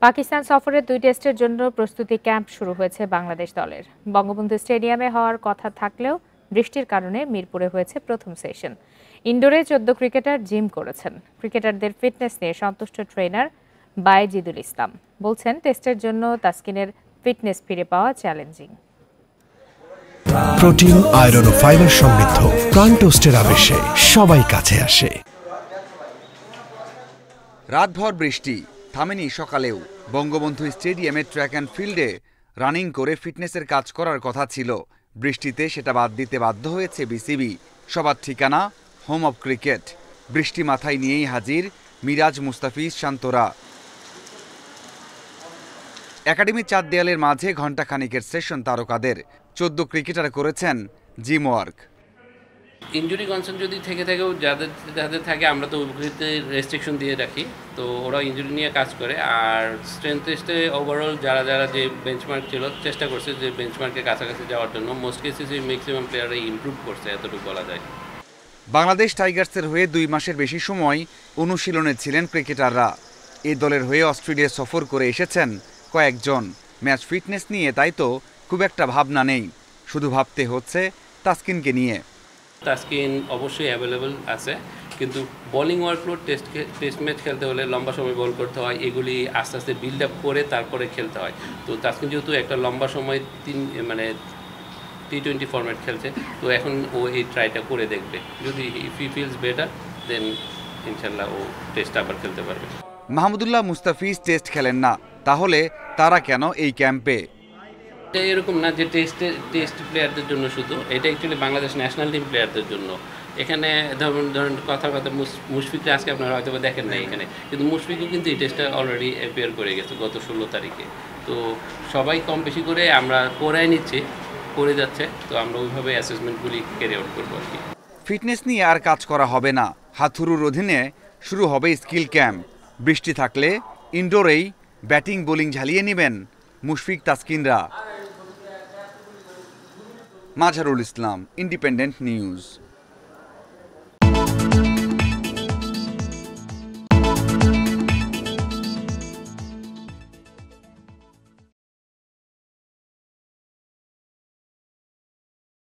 পাকিস্তান সফরের 2 টেস্টের জন্য প্রস্তুতি ক্যাম্প শুরু হয়েছে বাংলাদেশ দলের। বঙ্গবন্ধু স্টেডিয়ামে হওয়ার কথা থাকলেও বৃষ্টির কারণে মিরপুরে হয়েছে প্রথম সেশন। ইনডোরে 14 ক্রিকেটার জিম করেছেন। ক্রিকেটারদের ফিটনেস নিয়ে সন্তুষ্ট ট্রেনার বায়েজিদুল ইসলাম বলছেন, টেস্টের জন্য তাসকিনের ফিটনেস ফিরে পাওয়া চ্যালেঞ্জিং। প্রোটিন, আয়রন ও ফাইবার সমৃদ্ধ প্রাণ টোস্টের আবেশে সবাই কাছে আসে। রাতভর বৃষ্টি থামেনি সকালেও। বঙ্গবন্ধু স্টেডিয়ামে ট্র্যাক অ্যান্ড ফিল্ডে রানিং করে ফিটনেসের কাজ করার কথা ছিল। বৃষ্টিতে সেটা বাদ দিতে বাধ্য হয়েছে বিসিবি। সবার ঠিকানা হোম অব ক্রিকেট। বৃষ্টি মাথায় নিয়েই হাজির মিরাজ, মুস্তাফিজ, শান্তরা। একাডেমির 4 দেয়ালের মাঝে ঘণ্টাখানিকের সেশন তারকাদের। 14 ক্রিকেটার করেছেন জিম ওয়ার্ক। ইনজুরি কনসার্ন যদি থেকে থাকেও যাদের থাকে আমরা তো রেস্ট্রিকশন দিয়ে রাখি, তো ওরা ইনজুরি নিয়ে কাজ করে। আর স্ট্রেংথ টেস্টে ওভারঅল যারা যে বেঞ্চমার্ক ছিল চেষ্টা করছে যে বেঞ্চমার্কের কাছাকাছি যাওয়ার জন্য। মোস্ট কেসেসে ম্যাক্সিমাম প্লেয়াররা ইমপ্রুভ করছে, এতটুকু বলা যায়। বাংলাদেশ টাইগার্সের হয়ে 2 মাসের বেশি সময় অনুশীলনে ছিলেন ক্রিকেটাররা। এই দলের হয়ে অস্ট্রেলিয়া সফর করে এসেছেন কয়েকজন। ম্যাচ ফিটনেস নিয়ে তাই তো খুব একটা ভাবনা নেই, শুধু ভাবতে হচ্ছে তাসকিনকে নিয়ে। তাসকিন অবশ্যই অ্যাভেলেবল আছে, কিন্তু বোলিং ওয়ার্কলোড টেস্ট ম্যাচ খেলতে হলে লম্বা সময় বল করতে হয়, এগুলি আস্তে আস্তে বিল্ড আপ করে তারপরে খেলতে হয়। তো তাসকিন যেহেতু একটা লম্বা সময় T20 ফরম্যাট খেলছে, তো এখন ও এই ট্রাইটা করে দেখবে। যদি ইফ হি ফিলস বেটার দেন ইনশাল্লাহ ও টেস্ট আবার খেলতে পারবে। মাহমুদুল্লাহ, মুস্তাফিজ টেস্ট খেলেন না, তাহলে তারা কেন এই ক্যাম্পে? এরকম না যে টেস্ট প্লেয়ারদের জন্য শুধু, এটা অ্যাকচুয়ালি বাংলাদেশ ন্যাশনাল টিম প্লেয়ারদের জন্য। এখানে ধরুন কথার কথা মুশফিককে আজকে আপনারা হয়তো দেখেন না এখানে, কিন্তু মুশফিকও কিন্তু এই টেস্টটা অলরেডি অ্যাপিয়ার করে গেছে গত 16 তারিখে। তো সবাই কম বেশি করে আমরা করাই নিচ্ছি, করে যাচ্ছে, তো আমরা ওইভাবে অ্যাসেসমেন্টগুলি ক্যারি আউট করবো আর কি। ফিটনেস নিয়ে আর কাজ করা হবে না। হাথুরুর অধীনে শুরু হবে স্কিল ক্যাম্প। বৃষ্টি থাকলে ইনডোরেই ব্যাটিং বোলিং ঝালিয়ে নেবেন মুশফিক, তাসকিনরা। Mazharul Islam, independent news.